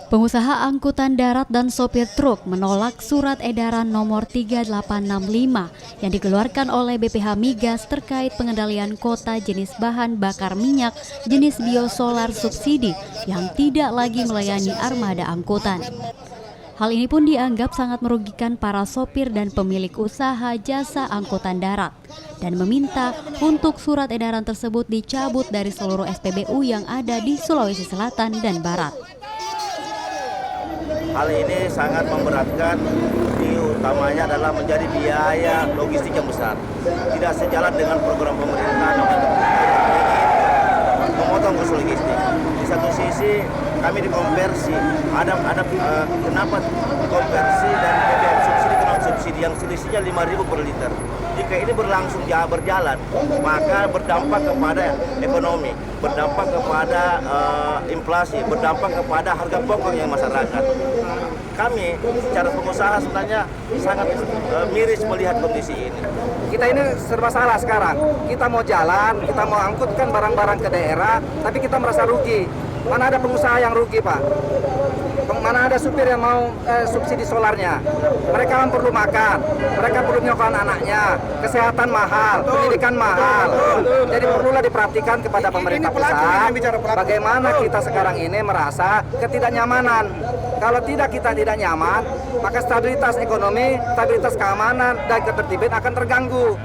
Pengusaha angkutan darat dan sopir truk menolak surat edaran nomor 3865 yang dikeluarkan oleh BPH Migas terkait pengendalian kota jenis bahan bakar minyak jenis biosolar subsidi yang tidak lagi melayani armada angkutan. Hal ini pun dianggap sangat merugikan para sopir dan pemilik usaha jasa angkutan darat dan meminta untuk surat edaran tersebut dicabut dari seluruh SPBU yang ada di Sulawesi Selatan dan Barat. Hal ini sangat memberatkan, utamanya adalah menjadi biaya logistik yang besar. Tidak sejalan dengan program pemerintah yang ingin memotong kos logistik. Di satu sisi kami dikonversi, kenapa konversi dan BBM subsidi ke non subsidi yang selisihnya 5.000 per liter. Jika ini berlangsung berjalan, maka berdampak kepada ekonomi, berdampak kepada inflasi, berdampak kepada harga pokok yang masyarakat. Kami secara pengusaha sebenarnya sangat miris melihat kondisi ini. Kita ini serba salah sekarang. Kita mau jalan, kita mau angkutkan barang-barang ke daerah, tapi kita merasa rugi. Mana ada pengusaha yang rugi, Pak? Mana ada supir yang mau subsidi solarnya? Mereka kan perlu makan, mereka perlu nyokan anaknya, kesehatan mahal, pendidikan mahal. Jadi perlulah diperhatikan kepada pemerintah pusat bagaimana kita sekarang ini merasa ketidaknyamanan. Kalau kita tidak nyaman, maka stabilitas ekonomi, stabilitas keamanan, dan ketertiban akan terganggu.